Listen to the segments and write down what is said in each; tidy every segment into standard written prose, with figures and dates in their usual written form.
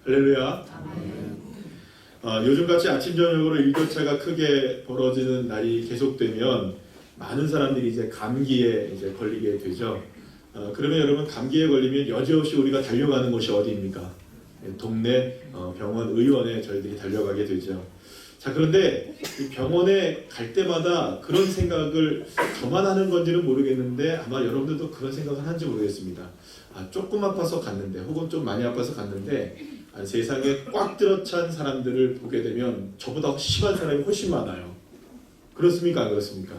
할렐루야. 요즘같이 아침 저녁으로 일교차가 크게 벌어지는 날이 계속되면 많은 사람들이 이제 감기에 이제 걸리게 되죠. 그러면 여러분, 감기에 걸리면 여지없이 우리가 달려가는 곳이 어디입니까? 동네 병원, 의원에 저희들이 달려가게 되죠. 자, 그런데 이 병원에 갈 때마다 그런 생각을 저만 하는 건지는 모르겠는데 아마 여러분들도 그런 생각을 하는지 모르겠습니다. 조금 아파서 갔는데, 혹은 좀 많이 아파서 갔는데, 세상에 꽉 들어찬 사람들을 보게 되면 저보다 심한 사람이 훨씬 많아요. 그렇습니까? 안 그렇습니까?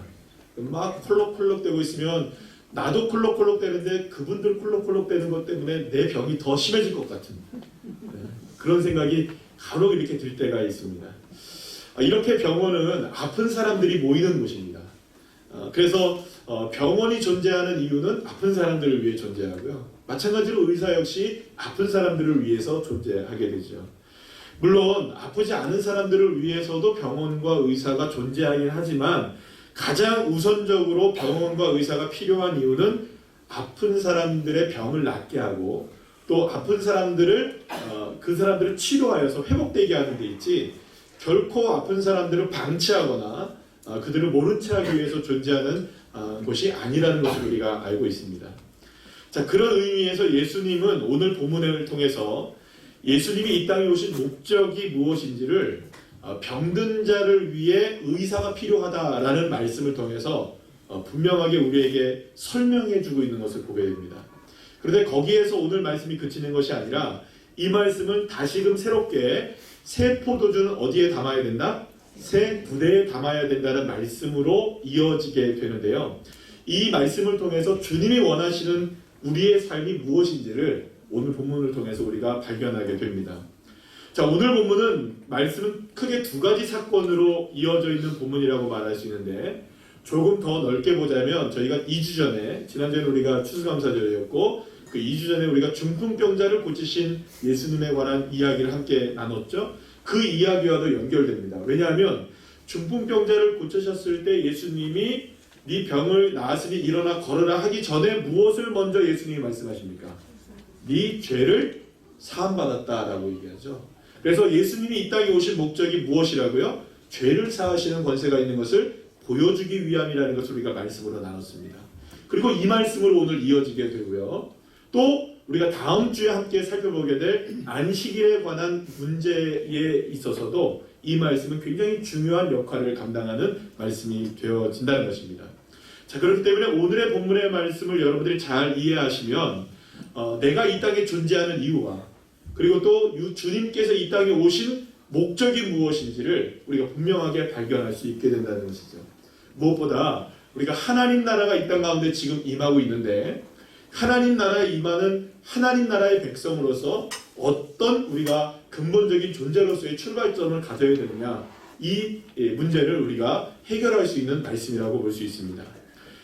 막 콜록콜록 되고 있으면 나도 콜록콜록 되는데 그분들 콜록콜록 되는 것 때문에 내 병이 더 심해질 것 같은 그런 생각이 간혹 이렇게 들 때가 있습니다. 이렇게 병원은 아픈 사람들이 모이는 곳입니다. 그래서 병원이 존재하는 이유는 아픈 사람들을 위해 존재하고요. 마찬가지로 의사 역시 아픈 사람들을 위해서 존재하게 되죠. 물론 아프지 않은 사람들을 위해서도 병원과 의사가 존재하긴 하지만 가장 우선적으로 병원과 의사가 필요한 이유는 아픈 사람들의 병을 낫게 하고 또 아픈 사람들을 그 사람들을 치료하여서 회복되게 하는 데 있지, 결코 아픈 사람들을 방치하거나 그들을 모른 채 하기 위해서 존재하는 곳이 아니라는 것을 우리가 알고 있습니다. 자, 그런 의미에서 예수님은 오늘 본문을 통해서 예수님이 이 땅에 오신 목적이 무엇인지를 병든 자를 위해 의사가 필요하다라는 말씀을 통해서 분명하게 우리에게 설명해 주고 있는 것을 보게 됩니다. 그런데 거기에서 오늘 말씀이 그치는 것이 아니라 이 말씀은 다시금 새롭게 새 포도주는 어디에 담아야 된다? 새 부대에 담아야 된다는 말씀으로 이어지게 되는데요. 이 말씀을 통해서 주님이 원하시는 우리의 삶이 무엇인지를 오늘 본문을 통해서 우리가 발견하게 됩니다. 자, 오늘 본문은 말씀은 크게 두 가지 사건으로 이어져 있는 본문이라고 말할 수 있는데, 조금 더 넓게 보자면 저희가 2주 전에, 지난주에는 우리가 추수감사절이었고 그 2주 전에 우리가 중풍병자를 고치신 예수님에 관한 이야기를 함께 나눴죠. 그 이야기와도 연결됩니다. 왜냐하면 중풍병자를 고치셨을 때 예수님이 네 병을 나았으니 일어나 걸으라 하기 전에 무엇을 먼저 예수님이 말씀하십니까? 네 죄를 사함받았다라고 얘기하죠. 그래서 예수님이 이 땅에 오신 목적이 무엇이라고요? 죄를 사하시는 권세가 있는 것을 보여주기 위함이라는 것을 우리가 말씀으로 나눴습니다. 그리고 이 말씀으로 오늘 이어지게 되고요. 또 우리가 다음 주에 함께 살펴보게 될 안식일에 관한 문제에 있어서도 이 말씀은 굉장히 중요한 역할을 감당하는 말씀이 되어진다는 것입니다. 자, 그렇기 때문에 오늘의 본문의 말씀을 여러분들이 잘 이해하시면 내가 이 땅에 존재하는 이유와 그리고 또 주님께서 이 땅에 오신 목적이 무엇인지를 우리가 분명하게 발견할 수 있게 된다는 것이죠. 무엇보다 우리가 하나님 나라가 이 땅 가운데 지금 임하고 있는데, 하나님 나라에 임하는 하나님 나라의 백성으로서 어떤 우리가 근본적인 존재로서의 출발점을 가져야 되느냐, 이 문제를 우리가 해결할 수 있는 말씀이라고 볼 수 있습니다.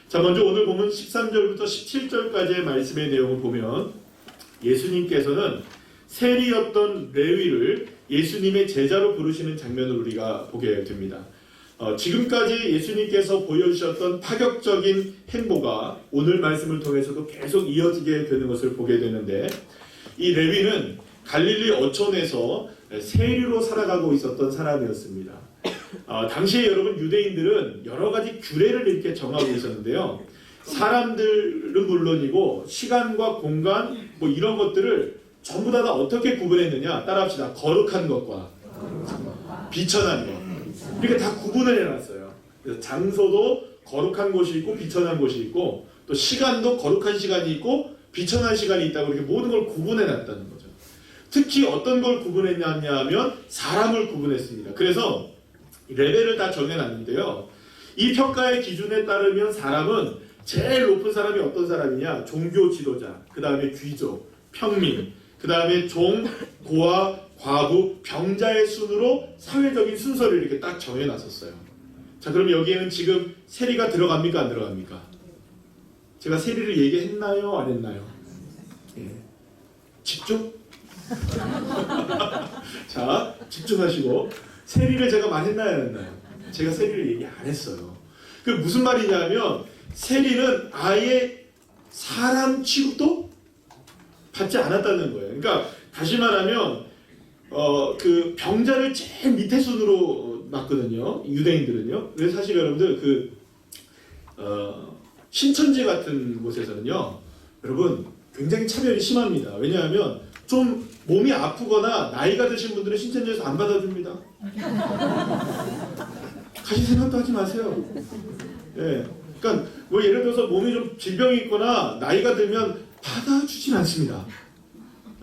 자, 먼저 오늘 보면 13절부터 17절까지의 말씀의 내용을 보면 예수님께서는 세리였던 레위를 예수님의 제자로 부르시는 장면을 우리가 보게 됩니다. 지금까지 예수님께서 보여주셨던 파격적인 행보가 오늘 말씀을 통해서도 계속 이어지게 되는 것을 보게 되는데, 이 레위는 갈릴리 어촌에서 세리로 살아가고 있었던 사람이었습니다. 당시에 여러분, 유대인들은 여러 가지 규례를 이렇게 정하고 있었는데요. 사람들은 물론이고 시간과 공간 뭐 이런 것들을 전부 다 어떻게 구분했느냐, 따라합시다. 거룩한 것과 비천한 것, 이렇게 다 구분을 해놨어요. 그래서 장소도 거룩한 곳이 있고 비천한 곳이 있고, 또 시간도 거룩한 시간이 있고 비천한 시간이 있다고 이렇게 모든 걸 구분해놨다는 거죠. 특히 어떤 걸 구분했냐 하면 사람을 구분했습니다. 그래서 레벨을 다 정해놨는데요. 이 평가의 기준에 따르면 사람은 제일 높은 사람이 어떤 사람이냐? 종교 지도자, 그 다음에 귀족, 평민, 그 다음에 종, 고아, 과부, 병자의 순으로 사회적인 순서를 이렇게 딱 정해놨었어요. 자, 그럼 여기에는 지금 세리가 들어갑니까? 안 들어갑니까? 제가 세리를 얘기했나요? 안 했나요? 예. 집중? 자, 집중하시고, 세리를 제가 많이 했나요? 안 했나요? 제가 세리를 얘기 안 했어요. 그 무슨 말이냐면 세리는 아예 사람 취급도 받지 않았다는 거예요. 그러니까 다시 말하면 그 병자를 제일 밑에 순으로 놨거든요. 유대인들은요. 그래서 사실 여러분들 신천지 같은 곳에서는요, 여러분 굉장히 차별이 심합니다. 왜냐하면 좀 몸이 아프거나 나이가 드신 분들은 신천지에서 안 받아줍니다. 가실 생각도 하지 마세요. 예. 그러니까 뭐 예를 들어서 몸이 좀 질병이 있거나 나이가 들면 받아주진 않습니다.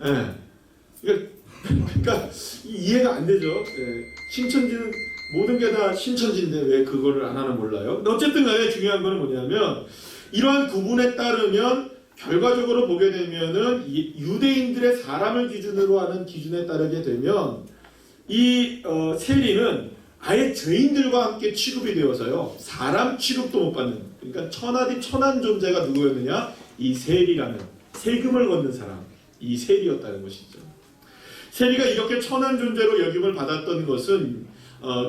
예. 그러니까 이해가 안 되죠. 예. 신천지는 모든 게 다 신천지인데 왜 그거를 안 하나 몰라요. 근데 어쨌든 간에 중요한 거는 뭐냐면 이러한 구분에 따르면 결과적으로 보게 되면은 유대인들의 사람을 기준으로 하는 기준에 따르게 되면 이 세리는 아예 죄인들과 함께 취급이 되어서요, 사람 취급도 못 받는, 그러니까 천하디 천한 존재가 누구였느냐? 이 세리라는 세금을 걷는 사람, 이 세리였다는 것이죠. 세리가 이렇게 천한 존재로 여김을 받았던 것은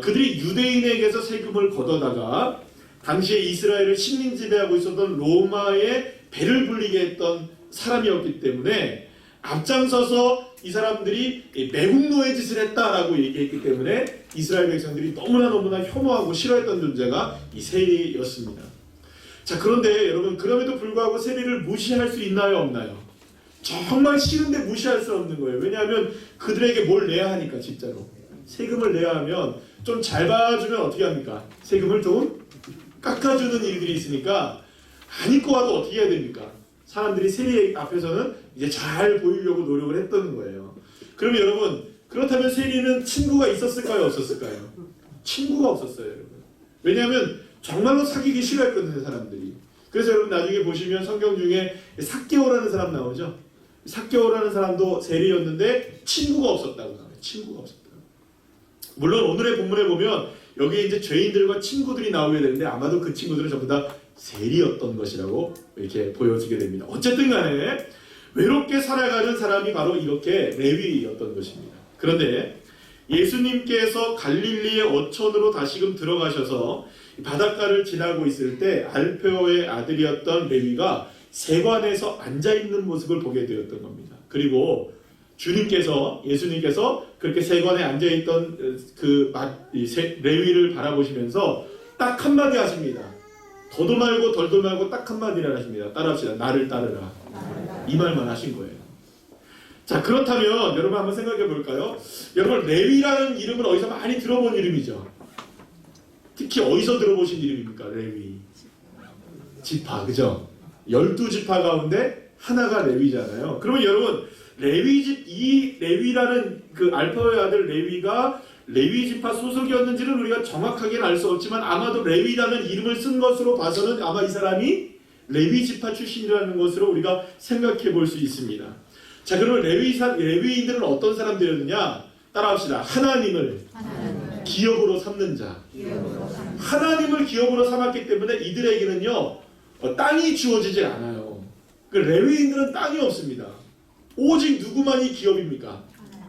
그들이 유대인에게서 세금을 걷어다가 당시에 이스라엘을 식민 지배하고 있었던 로마의 배를 불리게 했던 사람이었기 때문에 앞장서서 이 사람들이 매국노의 짓을 했다라고 얘기했기 때문에 이스라엘 백성들이 너무나 혐오하고 싫어했던 존재가 이 세리였습니다. 자, 그런데 여러분, 그럼에도 불구하고 세리를 무시할 수 있나요, 없나요? 정말 싫은데 무시할 수 없는 거예요. 왜냐하면 그들에게 뭘 내야 하니까. 진짜로 세금을 내야 하면 좀 잘 봐주면 어떻게 합니까? 세금을 좀 깎아주는 일들이 있으니까 안 입고 와도 어떻게 해야 됩니까? 사람들이 세리 앞에서는 이제 잘 보이려고 노력을 했던 거예요. 그러면 여러분, 그렇다면 세리는 친구가 있었을까요, 없었을까요? 친구가 없었어요, 여러분. 왜냐하면 정말로 사귀기 싫어했거든요, 사람들이. 그래서 여러분 나중에 보시면 성경 중에 삭개오라는 사람 나오죠. 삭개오라는 사람도 세리였는데 친구가 없었다고 나와요. 친구가 없었다고. 물론 오늘의 본문에 보면 여기 이제 죄인들과 친구들이 나오게 되는데 아마도 그 친구들은 전부 다 세리였던 것이라고 이렇게 보여지게 됩니다. 어쨌든 간에 외롭게 살아가는 사람이 바로 이렇게 레위였던 것입니다. 그런데 예수님께서 갈릴리의 어촌으로 다시금 들어가셔서 바닷가를 지나고 있을 때 알페오의 아들이었던 레위가 세관에서 앉아있는 모습을 보게 되었던 겁니다. 그리고 예수님께서 그렇게 세관에 앉아있던 레위를 바라보시면서 딱 한마디 하십니다. 더도 말고 덜도 말고 딱 한마디를 하십니다. 따라합시다. 나를 따르라. 이 말만 하신 거예요. 자, 그렇다면 여러분 한번 생각해 볼까요? 여러분, 레위라는 이름은 어디서 많이 들어본 이름이죠. 특히 어디서 들어보신 이름입니까? 레위. 지파, 그죠? 12지파 가운데 하나가 레위잖아요. 그러면 여러분, 이 레위라는 그 알파오의 아들 레위가 레위 지파 소속이었는지는 우리가 정확하게는 알 수 없지만 아마도 레위라는 이름을 쓴 것으로 봐서는 아마 이 사람이 레위 지파 출신이라는 것으로 우리가 생각해 볼 수 있습니다. 자, 그러면 레위인들은 어떤 사람들이었느냐? 따라합시다. 하나님을 기업으로 삼는 자. 하나님을 기업으로 삼았기 때문에 이들에게는요, 땅이 주어지지 않아요. 그 레위인들은 땅이 없습니다. 오직 누구만이 기업입니까?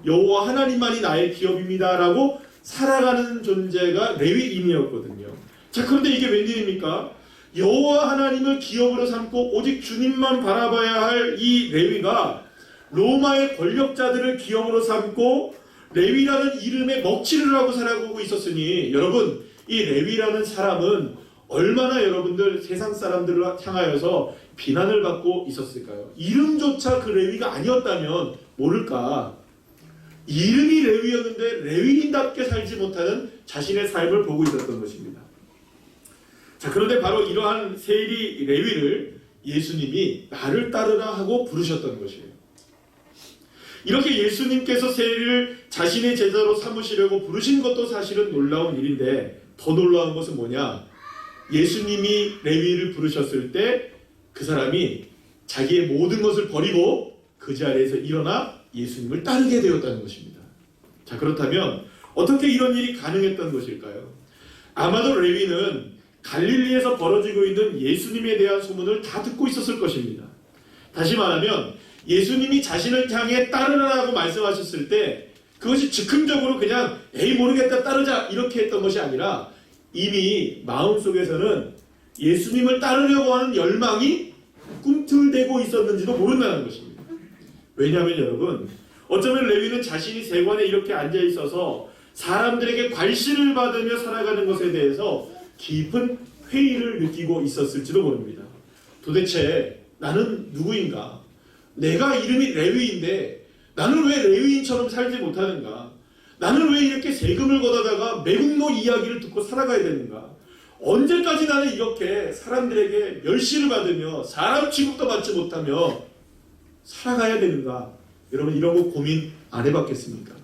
여호와 하나님만이 나의 기업입니다라고 살아가는 존재가 레위인이었거든요. 자, 그런데 이게 웬일입니까? 여호와 하나님을 기업으로 삼고 오직 주님만 바라봐야 할 이 레위가 로마의 권력자들을 기업으로 삼고 레위라는 이름에 먹칠을 하고 살아가고 있었으니, 여러분, 이 레위라는 사람은 얼마나 여러분들 세상 사람들을 향하여서 비난을 받고 있었을까요? 이름조차 그 레위가 아니었다면 모를까? 이름이 레위였는데 레위인답게 살지 못하는 자신의 삶을 보고 있었던 것입니다. 자, 그런데 바로 이러한 세리 레위를 예수님이 나를 따르라 하고 부르셨던 것이에요. 이렇게 예수님께서 세리를 자신의 제자로 삼으시려고 부르신 것도 사실은 놀라운 일인데, 더 놀라운 것은 뭐냐? 예수님이 레위를 부르셨을 때 그 사람이 자기의 모든 것을 버리고 그 자리에서 일어나 예수님을 따르게 되었다는 것입니다. 자, 그렇다면 어떻게 이런 일이 가능했던 것일까요? 아마도 레위는 갈릴리에서 벌어지고 있는 예수님에 대한 소문을 다 듣고 있었을 것입니다. 다시 말하면 예수님이 자신을 향해 따르라고 말씀하셨을 때 그것이 즉흥적으로 그냥 에이 모르겠다 따르자 이렇게 했던 것이 아니라 이미 마음속에서는 예수님을 따르려고 하는 열망이 꿈틀대고 있었는지도 모른다는 것입니다. 왜냐하면 여러분, 어쩌면 레위는 자신이 세관에 이렇게 앉아 있어서 사람들에게 관심을 받으며 살아가는 것에 대해서 깊은 회의를 느끼고 있었을지도 모릅니다. 도대체 나는 누구인가? 내가 이름이 레위인데 나는 왜 레위인처럼 살지 못하는가? 나는 왜 이렇게 세금을 걷어다가 매국노 이야기를 듣고 살아가야 되는가? 언제까지 나는 이렇게 사람들에게 멸시를 받으며 사람 취급도 받지 못하며 살아가야 되는가? 여러분 이런 거 고민 안 해봤겠습니까?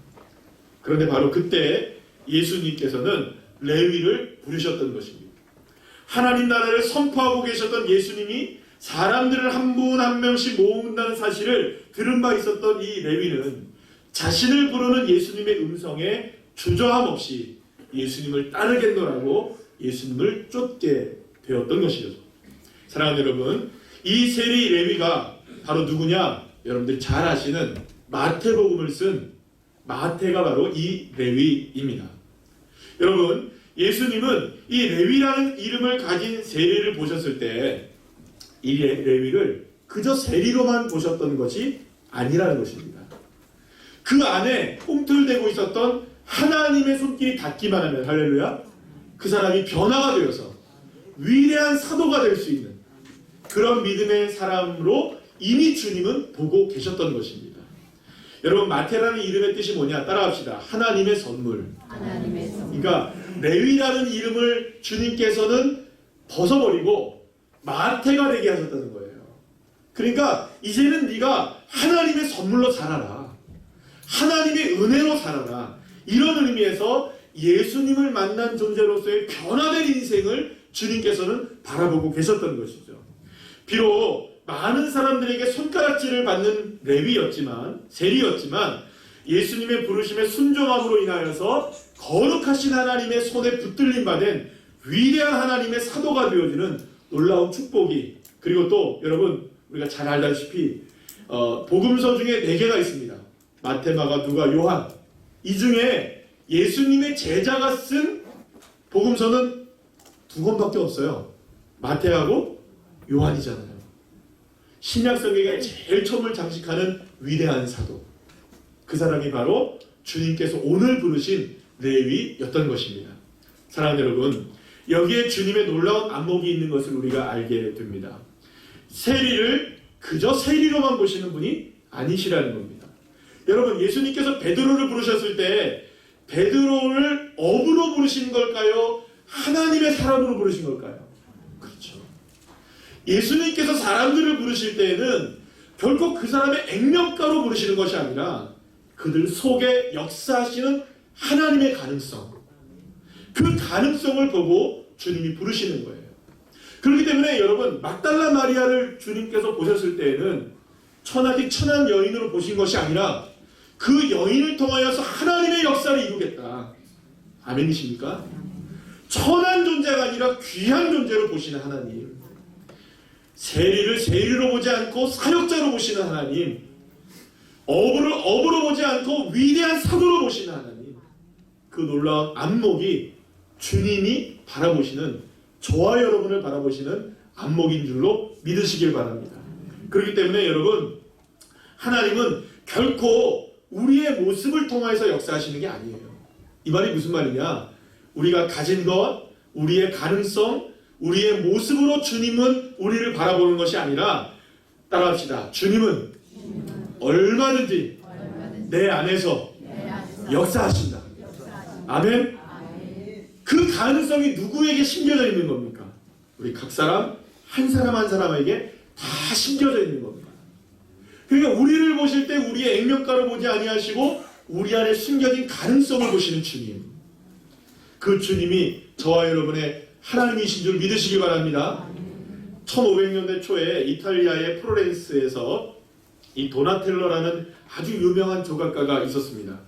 그런데 바로 그때 예수님께서는 레위를 부르셨던 것입니다. 하나님 나라를 선포하고 계셨던 예수님이 사람들을 한 분 한 명씩 모은다는 사실을 들은 바 있었던 이 레위는 자신을 부르는 예수님의 음성에 주저함 없이 예수님을 따르겠노라고 예수님을 쫓게 되었던 것이죠. 사랑하는 여러분, 이 세리 레위가 바로 누구냐? 여러분들이 잘 아시는 마태복음을 쓴 마태가 바로 이 레위입니다. 여러분, 예수님은 이 레위라는 이름을 가진 세리를 보셨을 때 이 레위를 그저 세리로만 보셨던 것이 아니라는 것입니다. 그 안에 꿈틀대고 있었던 하나님의 손길이 닿기만 하면 할렐루야, 그 사람이 변화가 되어서 위대한 사도가 될 수 있는 그런 믿음의 사람으로 이미 주님은 보고 계셨던 것입니다. 여러분, 마태라는 이름의 뜻이 뭐냐? 따라합시다. 하나님의 선물. 하나님의 선물. 그러니까 레위라는 이름을 주님께서는 벗어버리고 마태가 되게 하셨다는 거예요. 그러니까 이제는 네가 하나님의 선물로 살아라. 하나님의 은혜로 살아라. 이런 의미에서 예수님을 만난 존재로서의 변화된 인생을 주님께서는 바라보고 계셨던 것이죠. 비록 많은 사람들에게 손가락질을 받는 레위였지만, 세리였지만 예수님의 부르심에 순종함으로 인하여서 거룩하신 하나님의 손에 붙들림 받은 위대한 하나님의 사도가 되어지는 놀라운 축복이, 그리고 또 여러분 우리가 잘 알다시피 복음서 중에 4개가 있습니다. 마태, 마가, 누가, 요한. 이 중에 예수님의 제자가 쓴 복음서는 2권밖에 없어요. 마태하고 요한이잖아요. 신약 성경에 제일 처음을 장식하는 위대한 사도, 그 사람이 바로 주님께서 오늘 부르신 레위였던 것입니다. 사랑하는 여러분, 여기에 주님의 놀라운 안목이 있는 것을 우리가 알게 됩니다. 세리를 그저 세리로만 보시는 분이 아니시라는 겁니다. 여러분, 예수님께서 베드로를 부르셨을 때 베드로를 업으로 부르신 걸까요? 하나님의 사람으로 부르신 걸까요? 그렇죠. 예수님께서 사람들을 부르실 때에는 결코 그 사람의 액면가로 부르시는 것이 아니라 그들 속에 역사하시는 하나님의 가능성, 그 가능성을 보고 주님이 부르시는 거예요. 그렇기 때문에 여러분, 막달라 마리아를 주님께서 보셨을 때에는 천하디 천한 여인으로 보신 것이 아니라 그 여인을 통하여서 하나님의 역사를 이루겠다. 아멘이십니까? 천한 존재가 아니라 귀한 존재로 보시는 하나님, 세리를 세리로 보지 않고 사역자로 보시는 하나님, 업으로 보지 않고 위대한 사도로 보시는 하나님, 그 놀라운 안목이 주님이 바라보시는, 저와 여러분을 바라보시는 안목인 줄로 믿으시길 바랍니다. 그렇기 때문에 여러분, 하나님은 결코 우리의 모습을 통해서 역사하시는 게 아니에요. 이 말이 무슨 말이냐? 우리가 가진 것, 우리의 가능성, 우리의 모습으로 주님은 우리를 바라보는 것이 아니라, 따라합시다. 주님은 얼마든지 내 안에서 역사하신다. 아멘? 그 가능성이 누구에게 심겨져 있는 겁니까? 우리 각 사람, 한 사람 한 사람에게 다 심겨져 있는 겁니다. 그러니까 우리를 보실 때 우리의 액면가를 보지 아니하시고 우리 안에 숨겨진 가능성을 보시는 주님, 그 주님이 저와 여러분의 하나님이신 줄 믿으시기 바랍니다. 1500년대 초에 이탈리아의 프로렌스에서 이 도나텔로라는 아주 유명한 조각가가 있었습니다.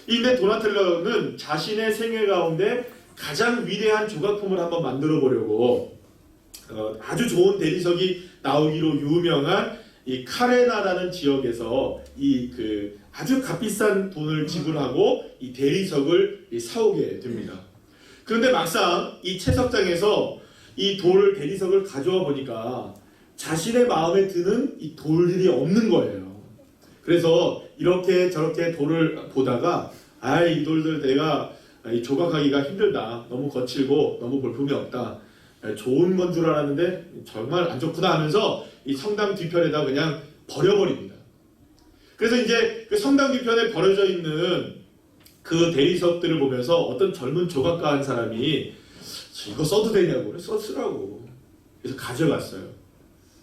근데 도나텔로는 자신의 생애 가운데 가장 위대한 조각품을 한번 만들어 보려고 아주 좋은 대리석이 나오기로 유명한 이 카레나라는 지역에서 아주 값비싼 돈을 지불하고 이 대리석을 사오게 됩니다. 그런데 막상 이 채석장에서 이 대리석을 가져와 보니까 자신의 마음에 드는 이 돌들이 없는 거예요. 그래서 이렇게 저렇게 돌을 보다가 이 돌들 내가 이 조각하기가 힘들다. 너무 거칠고 너무 볼품이 없다. 좋은 건 줄 알았는데 정말 안 좋구나 하면서 이 성당 뒤편에다 그냥 버려버립니다. 그래서 이제 그 성당 뒤편에 버려져 있는 그 대리석들을 보면서 어떤 젊은 조각가 한 사람이 이거 써도 되냐고. 그래, 쓰라고. 그래서 가져갔어요.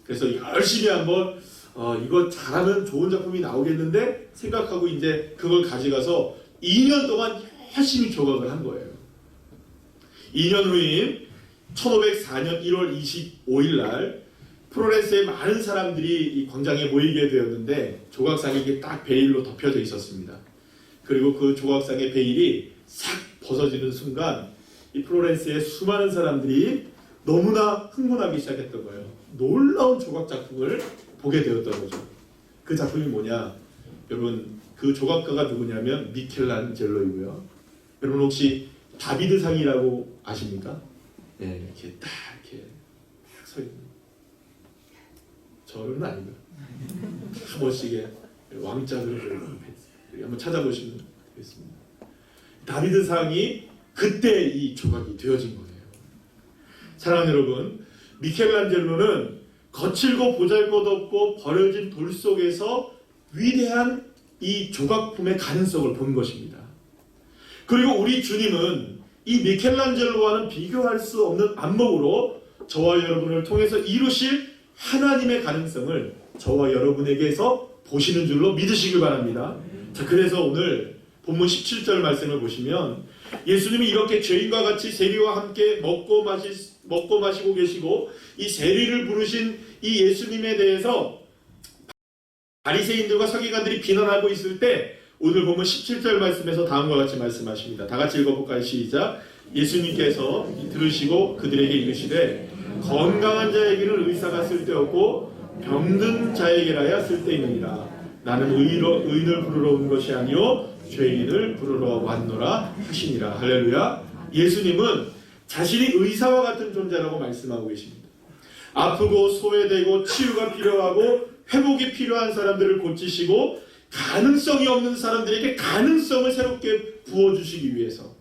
그래서 열심히 한번 이거 잘하면 좋은 작품이 나오겠는데 생각하고 이제 그걸 가져가서 2년 동안 열심히 조각을 한 거예요. 2년 후인 1504년 1월 25일 날 플로렌스의 많은 사람들이 이 광장에 모이게 되었는데 조각상이 이게 딱 베일로 덮여져 있었습니다. 그리고 그 조각상의 베일이 싹 벗어지는 순간 이 플로렌스의 수많은 사람들이 너무나 흥분하기 시작했던 거예요. 놀라운 조각 작품을 보게 되었던 거죠. 그 작품이 뭐냐? 여러분, 그 조각가가 누구냐면 미켈란젤로이고요. 여러분 혹시 다비드상이라고 아십니까? 네, 이렇게 딱 서 있는. 저는 아니고요. 한 번씩에 왕자들을 한번 찾아보시면 되겠습니다. 다비드상이 그때 이 조각이 되어진 거예요. 사랑하는 여러분, 미켈란젤로는 거칠고 보잘것없고 버려진 돌 속에서 위대한 이 조각품의 가능성을 본 것입니다. 그리고 우리 주님은 이 미켈란젤로와는 비교할 수 없는 안목으로 저와 여러분을 통해서 이루실 하나님의 가능성을 저와 여러분에게서 보시는 줄로 믿으시길 바랍니다. 자, 그래서 오늘 본문 17절 말씀을 보시면 예수님이 이렇게 죄인과 같이 세리와 함께 먹고 마시고 계시고 이 세리를 부르신 이 예수님에 대해서 바리새인들과 서기관들이 비난하고 있을 때 오늘 보면 17절 말씀에서 다음과 같이 말씀하십니다. 다 같이 읽어볼까요? 시작. 예수님께서 들으시고 그들에게 이르시되 건강한 자에게는 의사가 쓸데없고 병든 자에게라야 쓸데있느니라. 나는 의인을 부르러 온 것이 아니요 죄인을 부르러 왔노라 하시니라. 할렐루야. 예수님은 자신이 의사와 같은 존재라고 말씀하고 계십니다. 아프고 소외되고 치유가 필요하고 회복이 필요한 사람들을 고치시고 가능성이 없는 사람들에게 가능성을 새롭게 부어주시기 위해서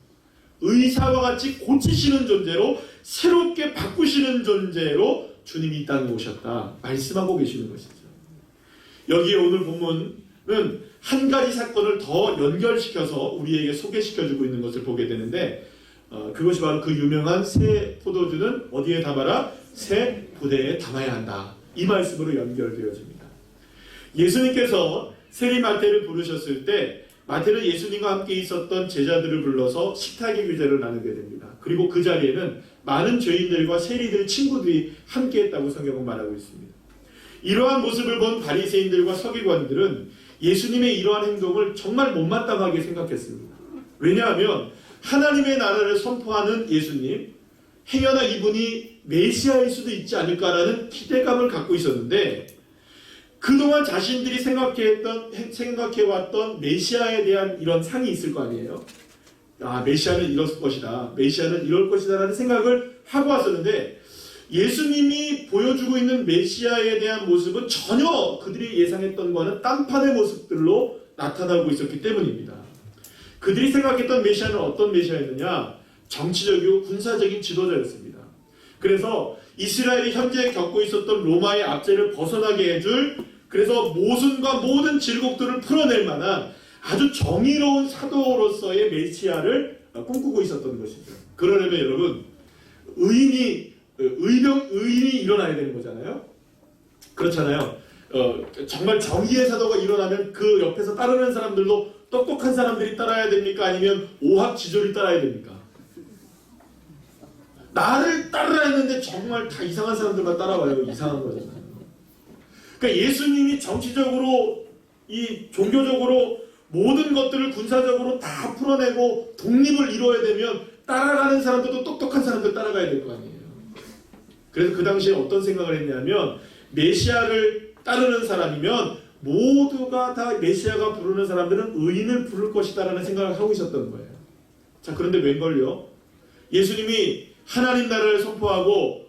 의사와 같이 고치시는 존재로 새롭게 바꾸시는 존재로 주님이 이 땅에 오셨다 말씀하고 계시는 것이죠. 여기에 오늘 본문은 한 가지 사건을 더 연결시켜서 우리에게 소개시켜주고 있는 것을 보게 되는데 그것이 바로 그 유명한 새 포도주는 어디에 담아라? 새 부대에 담아야 한다. 이 말씀으로 연결되어집니다. 예수님께서 세리 마태를 부르셨을 때 마태는 예수님과 함께 있었던 제자들을 불러서 식탁의 규제를 나누게 됩니다. 그리고 그 자리에는 많은 죄인들과 세리들 친구들이 함께했다고 성경은 말하고 있습니다. 이러한 모습을 본 바리새인들과 서기관들은 예수님의 이러한 행동을 정말 못마땅하게 생각했습니다. 왜냐하면 하나님의 나라를 선포하는 예수님, 행여나 이분이 메시아일 수도 있지 않을까라는 기대감을 갖고 있었는데 그동안 자신들이 생각해왔던 메시아에 대한 이런 상이 있을 거 아니에요. 메시아는 이럴 것이다. 메시아는 이럴 것이다 라는 생각을 하고 왔었는데 예수님이 보여주고 있는 메시아에 대한 모습은 전혀 그들이 예상했던 것과는 딴판의 모습들로 나타나고 있었기 때문입니다. 그들이 생각했던 메시아는 어떤 메시아였느냐? 정치적이고 군사적인 지도자였습니다. 그래서 이스라엘이 현재 겪고 있었던 로마의 압제를 벗어나게 해줄 그래서 모순과 모든 질곡들을 풀어낼 만한 아주 정의로운 사도로서의 메시아를 꿈꾸고 있었던 것이죠. 그러려면 여러분 의인이 일어나야 되는 거잖아요. 그렇잖아요. 정말 정의의 사도가 일어나면 그 옆에서 따르는 사람들도 똑똑한 사람들이 따라야 됩니까? 아니면 오합지졸이 따라야 됩니까? 나를 따르라 했는데 정말 다 이상한 사람들만 따라와요. 이상한 거잖아요. 그러니까 예수님이 정치적으로 이 종교적으로 모든 것들을 군사적으로 다 풀어내고 독립을 이루어야 되면 따라가는 사람들도 똑똑한 사람들 따라가야 될 거 아니에요. 그래서 그 당시에 어떤 생각을 했냐면 메시아를 따르는 사람이면 모두가 다 메시아가 부르는 사람들은 의인을 부를 것이다 라는 생각을 하고 있었던 거예요. 자, 그런데 웬걸요? 예수님이 하나님 나라를 선포하고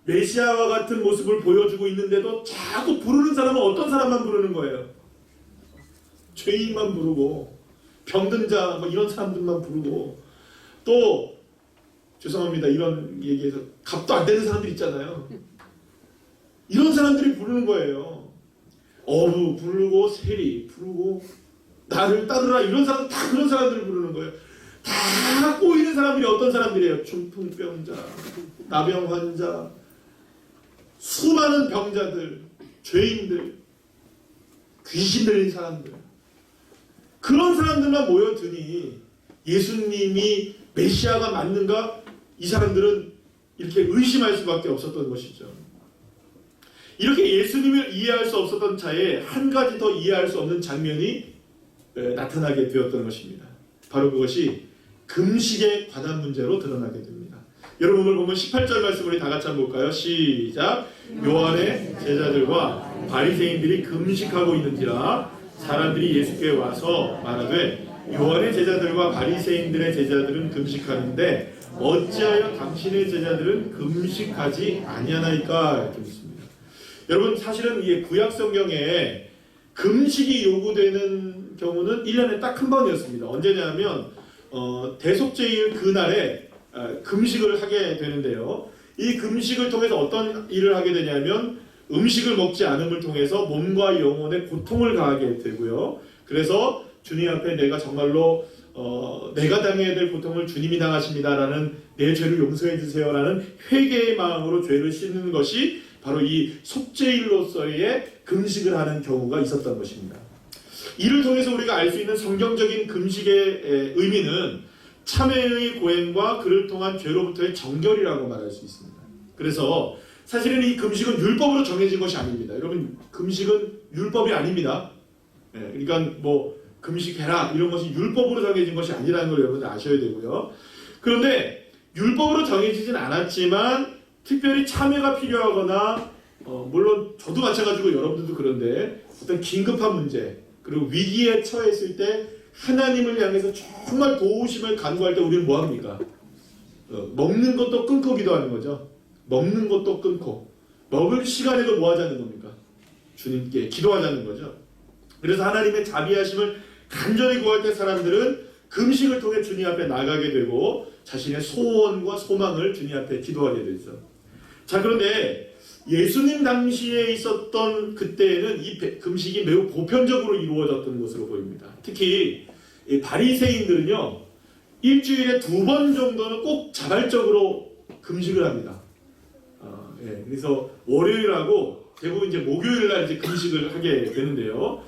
메시아와 같은 모습을 보여주고 있는데도 자꾸 부르는 사람은 어떤 사람만 부르는 거예요? 죄인만 부르고 병든 자 뭐 이런 사람들만 부르고 또 죄송합니다 이런 얘기해서 값도 안 되는 사람들 있잖아요. 이런 사람들이 부르는 거예요. 어부 부르고 세리 부르고 나를 따르라 이런 사람 다 그런 사람들을 부르는 거예요. 다 꼬이는 사람들이 어떤 사람들이에요? 중풍병자, 나병 환자, 수많은 병자들, 죄인들, 귀신 들린 사람들 그런 사람들만 모여드니 예수님이 메시아가 맞는가? 이 사람들은 이렇게 의심할 수밖에 없었던 것이죠. 이렇게 예수님을 이해할 수 없었던 차에 한 가지 더 이해할 수 없는 장면이 나타나게 되었던 것입니다. 바로 그것이 금식에 관한 문제로 드러나게 됩니다. 여러분 오늘 보면 18절 말씀 우리 다 같이 한번 볼까요? 시작. 요한의 제자들과 바리새인들이 금식하고 있는지라 사람들이 예수께 와서 말하되 요한의 제자들과 바리새인들의 제자들은 금식하는데 어찌하여 당신의 제자들은 금식하지 아니하나이까 이렇게 묻습니다. 여러분 사실은 이 구약 성경에 금식이 요구되는 경우는 1년에 딱 한 번이었습니다. 언제냐면 대속죄일 그날에 금식을 하게 되는데요. 이 금식을 통해서 어떤 일을 하게 되냐면 음식을 먹지 않음을 통해서 몸과 영혼에 고통을 가하게 되고요. 그래서 주님 앞에 내가 정말로 내가 당해야 될 고통을 주님이 당하십니다라는 내 죄를 용서해 주세요라는 회개의 마음으로 죄를 씻는 것이 바로 이 속죄일로서의 금식을 하는 경우가 있었던 것입니다. 이를 통해서 우리가 알 수 있는 성경적인 금식의 의미는 참회의 고행과 그를 통한 죄로부터의 정결이라고 말할 수 있습니다. 그래서 사실은 이 금식은 율법으로 정해진 것이 아닙니다. 여러분 금식은 율법이 아닙니다. 그러니까 뭐 금식해라 이런 것이 율법으로 정해진 것이 아니라는 걸 여러분들 아셔야 되고요. 그런데 율법으로 정해지진 않았지만 특별히 참회가 필요하거나 물론 저도 마찬가지고 여러분들도 그런데 어떤 긴급한 문제 그리고 위기에 처했을 때 하나님을 향해서 정말 도우심을 간구할 때 우리는 뭐합니까? 먹는 것도 끊고 기도하는 거죠. 먹는 것도 끊고 먹을 시간에도 뭐 하자는 겁니까? 주님께 기도하자는 거죠. 그래서 하나님의 자비하심을 간절히 구할 때 사람들은 금식을 통해 주님 앞에 나가게 되고 자신의 소원과 소망을 주님 앞에 기도하게 되죠. 자 그런데 예수님 당시에 있었던 그때에는 이 금식이 매우 보편적으로 이루어졌던 것으로 보입니다. 특히 이 바리새인들은요 일주일에 2번 정도는 꼭 자발적으로 금식을 합니다. 그래서 월요일하고 대부분 이제 목요일날 이제 금식을 하게 되는데요.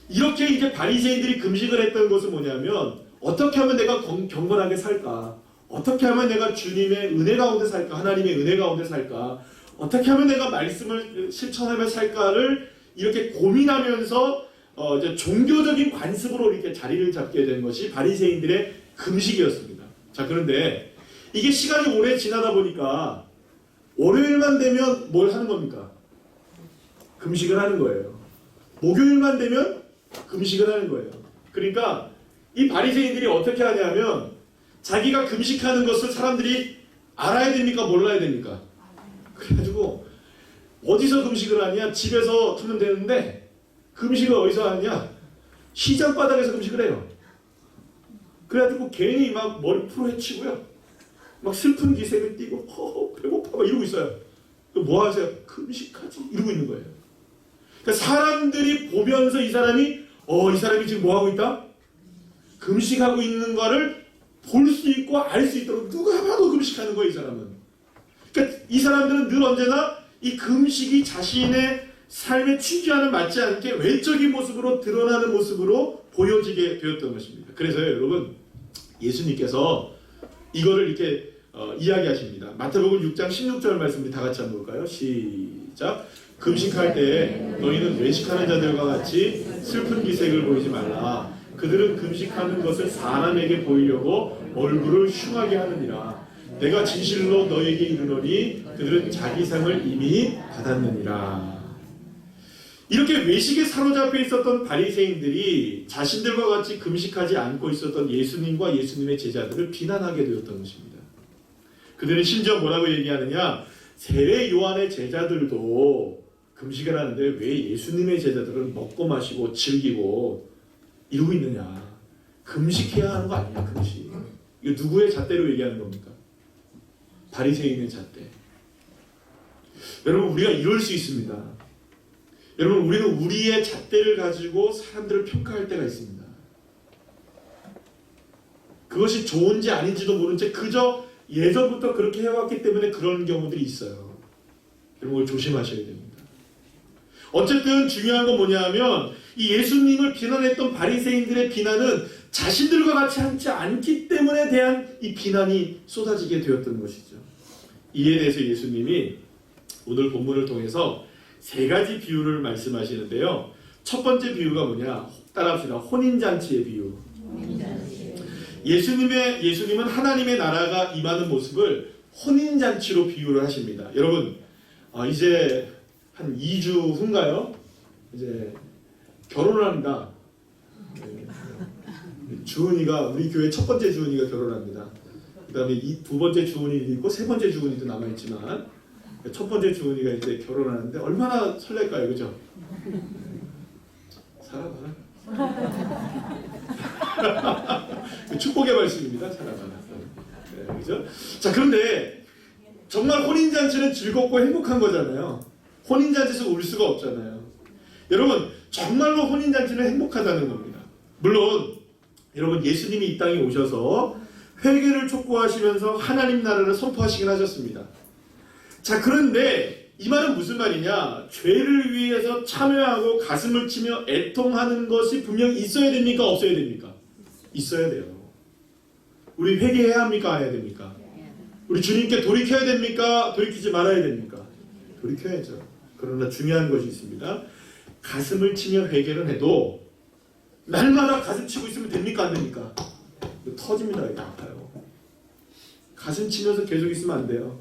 이렇게 이제 바리새인들이 금식을 했던 것은 뭐냐면 어떻게 하면 내가 경건하게 살까? 어떻게 하면 내가 주님의 은혜 가운데 살까? 하나님의 은혜 가운데 살까? 어떻게 하면 내가 말씀을 실천하며 살까를 이렇게 고민하면서 이제 종교적인 관습으로 이렇게 자리를 잡게 된 것이 바리새인들의 금식이었습니다. 자 그런데 이게 시간이 오래 지나다 보니까 월요일만 되면 뭘 하는 겁니까? 금식을 하는 거예요. 목요일만 되면 금식을 하는 거예요. 그러니까 이 바리새인들이 어떻게 하냐면 자기가 금식하는 것을 사람들이 알아야 됩니까? 몰라야 됩니까? 그래가지고 어디서 금식을 하냐? 집에서 하면 되는데 금식을 어디서 하냐? 시장 바닥에서 금식을 해요. 그래가지고 괜히 막 머리 풀어헤치고요. 막 슬픈 기색을 띠고 배고파 막 이러고 있어요. 뭐 하세요? 금식하지 이러고 있는 거예요. 그러니까 사람들이 보면서 이 사람이 지금 뭐 하고 있다? 금식하고 있는 거를 볼 수 있고 알 수 있도록 누가 봐도 금식하는 거예요, 이 사람은. 그러니까 이 사람들은 늘 언제나 이 금식이 자신의 삶의 취지와는 맞지 않게 외적인 모습으로 드러나는 모습으로 보여지게 되었던 것입니다. 그래서요, 여러분, 예수님께서 이거를 이렇게 이야기하십니다. 마태복음 6장 16절 말씀 우리 다 같이 한번 볼까요? 시작. 금식할 때 너희는 외식하는 자들과 같이 슬픈 기색을 보이지 말라. 그들은 금식하는 것을 사람에게 보이려고 얼굴을 흉하게 하느니라. 내가 진실로 너에게 이르노니 그들은 자기 상을 이미 받았느니라. 이렇게 외식에 사로잡혀 있었던 바리새인들이 자신들과 같이 금식하지 않고 있었던 예수님과 예수님의 제자들을 비난하게 되었던 것입니다. 그들은 심지어 뭐라고 얘기하느냐? 세례 요한의 제자들도 금식을 하는데 왜 예수님의 제자들은 먹고 마시고 즐기고 이루고 있느냐. 금식해야 하는 거 아니냐. 금식. 이거 누구의 잣대로 얘기하는 겁니까? 바리새인의 잣대. 여러분, 우리가 이럴 수 있습니다. 여러분, 우리는 우리의 잣대를 가지고 사람들을 평가할 때가 있습니다. 그것이 좋은지 아닌지도 모른 채 그저 예전부터 그렇게 해왔기 때문에 그런 경우들이 있어요. 여러분, 조심하셔야 됩니다. 어쨌든 중요한 건 뭐냐면 이 예수님을 비난했던 바리새인들의 비난은 자신들과 같이 하지 않기 때문에 대한 이 비난이 쏟아지게 되었던 것이죠. 이에 대해서 예수님이 오늘 본문을 통해서 세 가지 비유를 말씀하시는데요. 첫 번째 비유가 뭐냐? 따라합시다. 혼인잔치의 비유. 예수님은 하나님의 나라가 임하는 모습을 혼인잔치로 비유를 하십니다. 여러분, 이제 한 2주 후인가요? 이제 결혼을 합니다. 주은이가, 우리 교회 첫 번째 주은이가 결혼합니다. 그 다음에 두 번째 주은이도 있고 세 번째 주은이도 남아있지만 첫 번째 주은이가 이제 결혼하는데 얼마나 설렐까요? 그죠? 살아봐라. 축복의 말씀입니다. 살아봐라. 네, 그죠? 자, 그런데 정말 혼인잔치는 즐겁고 행복한 거잖아요. 혼인잔치에서 울 수가 없잖아요. 여러분, 정말로 혼인잔치는 행복하다는 겁니다. 물론 여러분, 예수님이 이 땅에 오셔서 회개를 촉구하시면서 하나님 나라를 선포하시긴 하셨습니다. 자, 그런데 이 말은 무슨 말이냐? 죄를 위해서 참여하고 가슴을 치며 애통하는 것이 분명히 있어야 됩니까? 없어야 됩니까? 있어야 돼요. 우리 회개해야 합니까? 안 해야 됩니까? 우리 주님께 돌이켜야 됩니까? 돌이키지 말아야 됩니까? 돌이켜야죠. 그러나 중요한 것이 있습니다. 가슴을 치며 회개를 해도 날마다 가슴 치고 있으면 됩니까? 안 됩니까? 터집니다. 이게 아파요. 가슴 치면서 계속 있으면 안 돼요.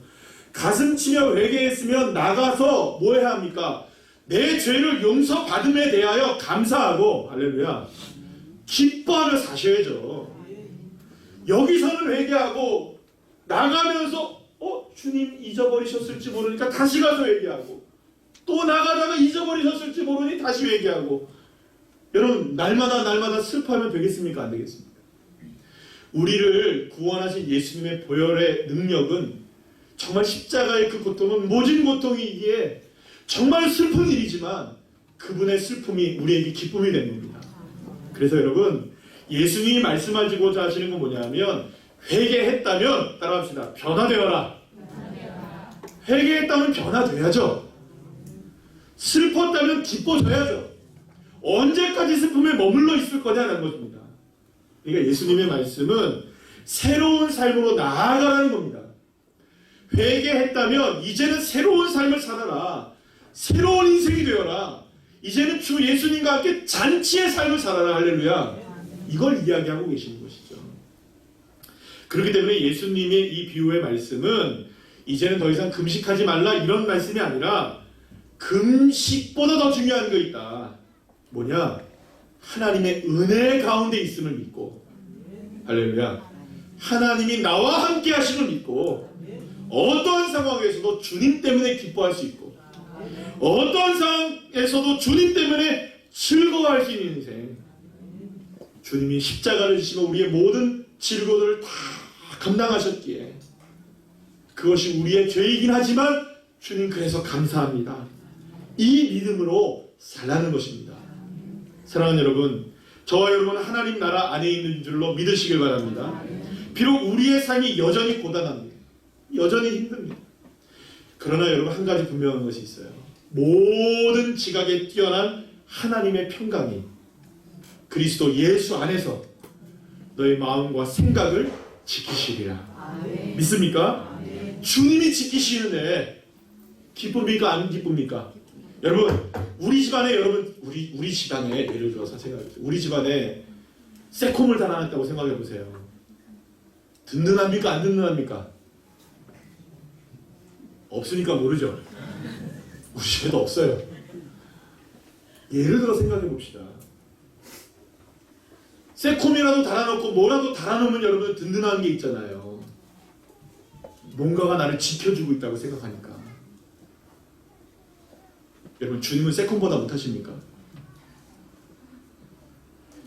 가슴 치며 회개했으면 나가서 뭐 해야 합니까? 내 죄를 용서받음에 대하여 감사하고, 할렐루야, 기뻐하며 사셔야죠. 여기서는 회개하고 나가면서 주님 잊어버리셨을지 모르니까 다시 가서 회개하고, 또 나가다가 잊어버리셨을지 모르니 다시 회개하고. 여러분, 날마다 슬퍼하면 되겠습니까? 안 되겠습니까? 우리를 구원하신 예수님의 보혈의 능력은, 정말 십자가의 그 고통은 모진 고통이기에 정말 슬픈 일이지만 그분의 슬픔이 우리에게 기쁨이 된 겁니다. 그래서 여러분, 예수님이 말씀하시고자 하시는 건 뭐냐면, 회개했다면, 따라합시다, 변화되어라. 회개했다면 변화돼야죠. 슬펐다면 기뻐져야죠. 언제까지 슬픔에 머물러 있을 거냐는 것입니다. 그러니까 예수님의 말씀은 새로운 삶으로 나아가라는 겁니다. 회개했다면 이제는 새로운 삶을 살아라. 새로운 인생이 되어라. 이제는 주 예수님과 함께 잔치의 삶을 살아라. 할렐루야. 이걸 이야기하고 계시는 것이죠. 그렇기 때문에 예수님의 이 비유의 말씀은 이제는 더 이상 금식하지 말라 이런 말씀이 아니라 금식보다 더 중요한 거 있다. 뭐냐? 하나님의 은혜 가운데 있음을 믿고, 할렐루야, 하나님이 나와 함께 하심을 믿고, 어떠한 상황에서도 주님 때문에 기뻐할 수 있고, 어떠한 상황에서도 주님 때문에 즐거워할 수 있는 인생. 주님이 십자가를 지시고 우리의 모든 질고들을 다 감당하셨기에 그것이 우리의 죄이긴 하지만 주님 그래서 감사합니다. 이 믿음으로 살라는 것입니다. 사랑하는 여러분, 저와 여러분은 하나님 나라 안에 있는 줄로 믿으시길 바랍니다. 비록 우리의 삶이 여전히 고단합니다. 여전히 힘듭니다. 그러나 여러분, 한 가지 분명한 것이 있어요. 모든 지각에 뛰어난 하나님의 평강이 그리스도 예수 안에서 너의 마음과 생각을 지키시리라. 믿습니까? 주님이 지키시는데 기쁩니까? 안 기쁩니까? 여러분, 우리 집안에 우리 집안에 예를 들어서 생각해보세요. 우리 집안에 새콤을 달아놨다고 생각해보세요. 든든합니까? 안 든든합니까? 없으니까 모르죠. 우리 집에도 없어요. 예를 들어 생각해봅시다. 새콤이라도 달아놓고 뭐라도 달아놓으면 여러분 든든한 게 있잖아요. 뭔가가 나를 지켜주고 있다고 생각하니까. 여러분, 주님은 새콤보다 못하십니까?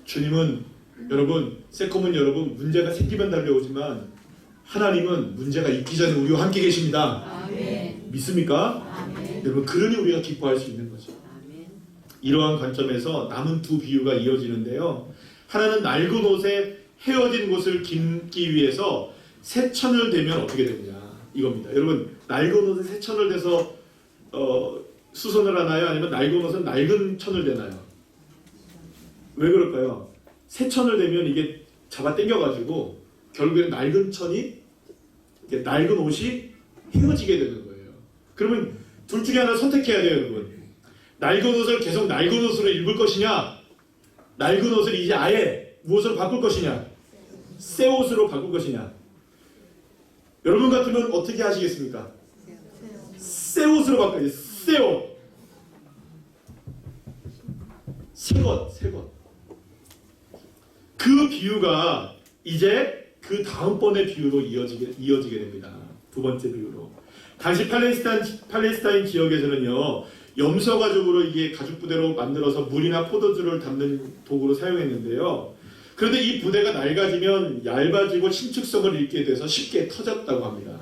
주님은 여러분, 새콤은 여러분 문제가 생기면 달려오지만 하나님은 문제가 있기 전에 우리와 함께 계십니다. 아멘. 믿습니까? 아멘. 여러분, 그러니 우리가 기뻐할 수 있는 거죠. 아멘. 이러한 관점에서 남은 두 비유가 이어지는데요. 하나는 낡은 옷에 헤어진 곳을 깁기 위해서 새천을 대면 어떻게 되느냐 이겁니다. 여러분, 낡은 옷에 새천을 대서 수선을 하나요? 아니면 낡은 옷은 낡은 천을 대나요? 왜 그럴까요? 새천을 대면 이게 잡아 당겨가지고 결국엔 낡은 천이 낡은 옷이 헤어지게 되는 거예요. 그러면 둘 중에 하나 선택해야 돼요, 여러분. 낡은 옷을 계속 낡은 옷으로 입을 것이냐, 낡은 옷을 이제 아예 무엇으로 바꿀 것이냐, 새 옷으로 바꿀 것이냐. 여러분 같으면 어떻게 하시겠습니까? 새 옷으로 바꿔야지. 새 옷. 새 것, 새 것. 그 비유가 이제 그 다음번의 비유로 이어지게 됩니다. 두 번째 비유로. 당시 팔레스타인 지역에서는요, 염소 가죽으로 이게 가죽 부대로 만들어서 물이나 포도주를 담는 도구로 사용했는데요. 그런데 이 부대가 낡아지면 얇아지고 신축성을 잃게 돼서 쉽게 터졌다고 합니다.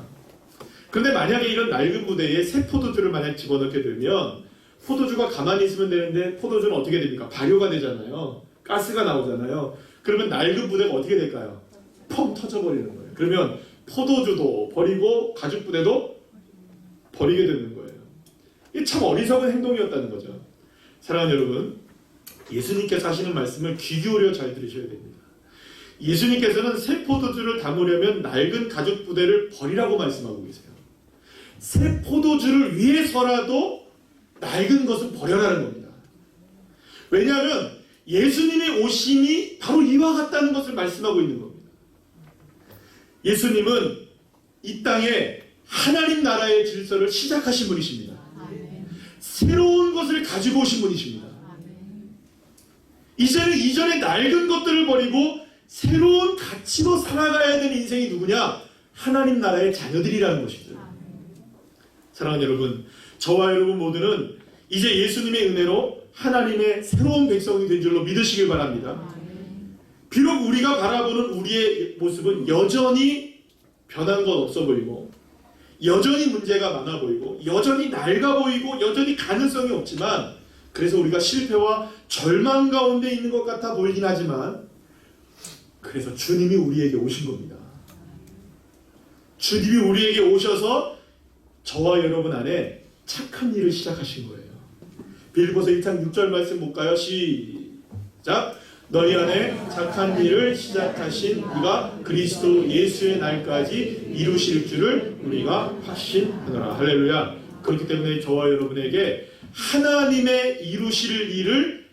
그런데 만약에 이런 낡은 부대에 새 포도주를 만약 집어넣게 되면 포도주가 가만히 있으면 되는데 포도주는 어떻게 됩니까? 발효가 되잖아요. 가스가 나오잖아요. 그러면 낡은 부대가 어떻게 될까요? 펑 터져버리는 거예요. 그러면 포도주도 버리고 가죽 부대도 버리게 되는 거예요. 이게 참 어리석은 행동이었다는 거죠. 사랑하는 여러분, 예수님께서 하시는 말씀을 귀 기울여 잘 들으셔야 됩니다. 예수님께서는 새 포도주를 담으려면 낡은 가죽 부대를 버리라고 말씀하고 계세요. 새 포도주를 위해서라도 낡은 것은 버려라는 겁니다. 왜냐하면 예수님의 오심이 바로 이와 같다는 것을 말씀하고 있는 겁니다. 예수님은 이 땅에 하나님 나라의 질서를 시작하신 분이십니다. 새로운 것을 가지고 오신 분이십니다. 이전에 낡은 것들을 버리고 새로운 가치로 살아가야 되는 인생이 누구냐? 하나님 나라의 자녀들이라는 것이죠. 사랑하는 여러분, 저와 여러분 모두는 이제 예수님의 은혜로 하나님의 새로운 백성이 된 줄로 믿으시길 바랍니다. 비록 우리가 바라보는 우리의 모습은 여전히 변한 건 없어 보이고, 여전히 문제가 많아 보이고, 여전히 낡아 보이고, 여전히 가능성이 없지만, 그래서 우리가 실패와 절망 가운데 있는 것 같아 보이긴 하지만, 그래서 주님이 우리에게 오신 겁니다. 주님이 우리에게 오셔서 저와 여러분 안에 착한 일을 시작하신 거예요. 빌립보서 1장 6절 말씀 볼까요? 시작! 너희 안에 착한 일을 시작하신 이가 그리스도 예수의 날까지 이루실 줄을 우리가 확신하노라. 할렐루야. 그렇기 때문에 저와 여러분에게 하나님의 이루실 일을,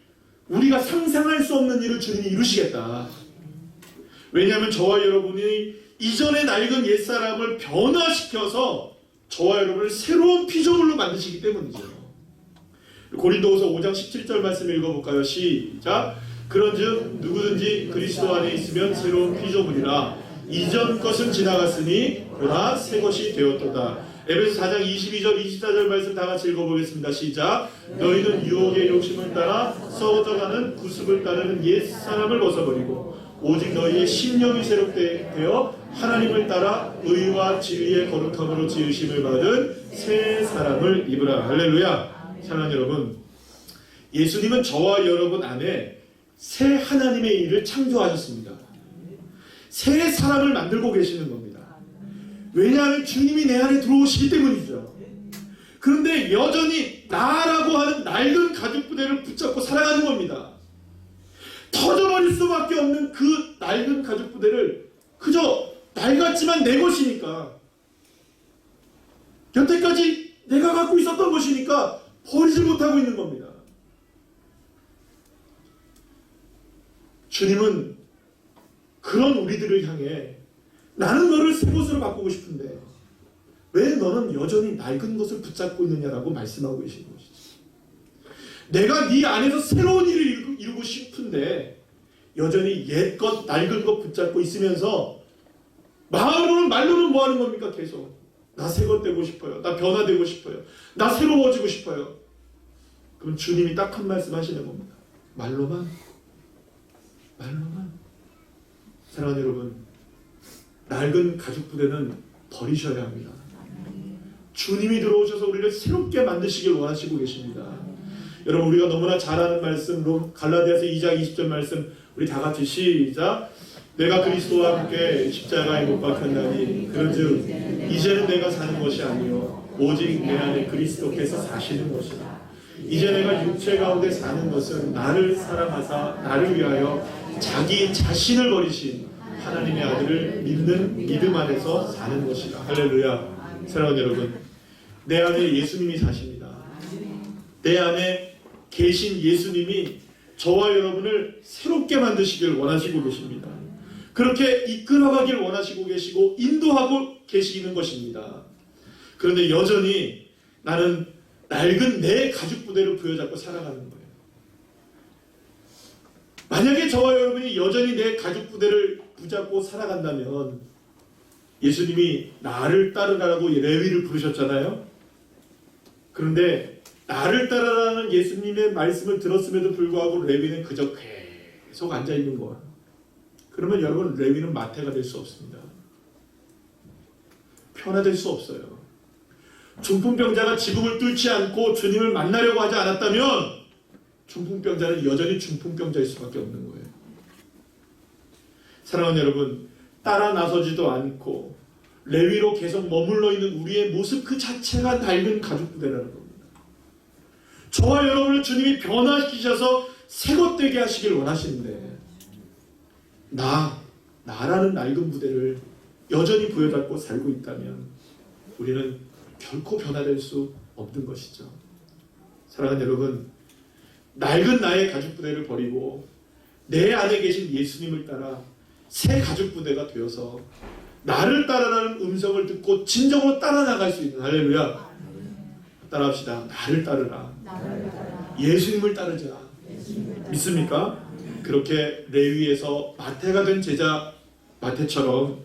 우리가 상상할 수 없는 일을 주님이 이루시겠다. 왜냐하면 저와 여러분이 이전의 낡은 옛사람을 변화시켜서 저와 여러분을 새로운 피조물로 만드시기 때문이죠. 고린도후서 5장 17절 말씀 읽어볼까요? 시작! 그런즉 누구든지 그리스도 안에 있으면 새로운 피조물이라 이전 것은 지나갔으니 보라 새 것이 되었도다. 에베소 4장 22절 24절 말씀 다 같이 읽어보겠습니다. 시작! 너희는 유혹의 욕심을 따라 썩어져가는 구습을 따르는 옛사람을 벗어버리고 오직 너희의 심령이 새롭게 되어 하나님을 따라 의와 진리의 거룩함으로 지으심을 받은 새 사람을 입으라. 할렐루야. 사랑하는 여러분, 예수님은 저와 여러분 안에 새 하나님의 일을 창조하셨습니다. 새 사람을 만들고 계시는 겁니다. 왜냐하면 주님이 내 안에 들어오시기 때문이죠. 그런데 여전히 나라고 하는 낡은 가죽 부대를 붙잡고 살아가는 겁니다. 터져버릴 수밖에 없는 그 낡은 가죽 부대를 그저 낡았지만 내 것이니까, 여태까지 내가 갖고 있었던 것이니까 버리지 못하고 있는 겁니다. 주님은 그런 우리들을 향해 나는 너를 새 것으로 바꾸고 싶은데 왜 너는 여전히 낡은 것을 붙잡고 있느냐라고 말씀하고 계신 것이지. 내가 네 안에서 새로운 일을 이루고 싶은데 여전히 옛것, 낡은 것 붙잡고 있으면서 마음으로는 말로는 뭐 하는 겁니까? 계속 나 새 것 되고 싶어요. 나 변화되고 싶어요. 나 새로워지고 싶어요. 그럼 주님이 딱 한 말씀 하시는 겁니다. 말로만? 말로만. 사랑하는 여러분, 낡은 가죽 부대는 버리셔야 합니다. 주님이 들어오셔서 우리를 새롭게 만드시길 원하시고 계십니다. 여러분, 우리가 너무나 잘 아는 말씀, 갈라디아서 2장 20절 말씀, 우리 다 같이 시작. 내가 그리스도와 함께 십자가에 못 박혔나니 그런즉 이제는 내가 사는 것이 아니요 오직 내 안에 그리스도께서 사시는 것이다. 이제 내가 육체 가운데 사는 것은 나를 사랑하사 나를 위하여 자기 자신을 버리신 하나님의 아들을 믿는 믿음 안에서 사는 것이다. 할렐루야. 사랑하는 여러분, 내 안에 예수님이 사십니다. 내 안에 계신 예수님이 저와 여러분을 새롭게 만드시길 원하시고 계십니다. 그렇게 이끌어가길 원하시고 계시고 인도하고 계시는 것입니다. 그런데 여전히 나는 낡은 내 가죽 부대를 부여잡고 살아가는 거예요. 만약에 저와 여러분이 여전히 내 가죽 부대를 붙잡고 살아간다면 예수님이 나를 따르라고 레위를 부르셨잖아요. 그런데 나를 따르라는 예수님의 말씀을 들었음에도 불구하고 레위는 그저 계속 앉아있는 거예요. 그러면 여러분, 레위는 마태가 될 수 없습니다. 변화될 수 없어요. 중풍병자가 지붕을 뚫지 않고 주님을 만나려고 하지 않았다면 중풍병자는 여전히 중풍병자일 수밖에 없는 거예요. 사랑하는 여러분, 따라 나서지도 않고 레위로 계속 머물러 있는 우리의 모습 그 자체가 낡은 가죽 부대라는 겁니다. 저와 여러분을 주님이 변화시키셔서 새것되게 하시길 원하시는데 나라는 낡은 부대를 여전히 부여잡고 살고 있다면 우리는 결코 변화될 수 없는 것이죠. 사랑하는 여러분, 낡은 나의 가죽 부대를 버리고 내 안에 계신 예수님을 따라 새 가죽 부대가 되어서 나를 따르라는 음성을 듣고 진정으로 따라 나갈 수 있는, 할렐루야. 따라합시다. 나를 따르라. 예수님을 따르자. 믿습니까? 그렇게 레위에서 마태가 된 제자 마태처럼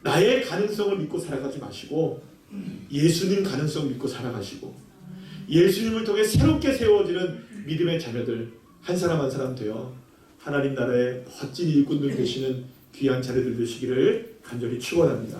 나의 가능성을 믿고 살아가지 마시고 예수님 가능성을 믿고 살아가시고 예수님을 통해 새롭게 세워지는 믿음의 자녀들 한 사람 한 사람 되어 하나님 나라의 멋진 일꾼들 되시는 귀한 자리들 되시기를 간절히 축원합니다.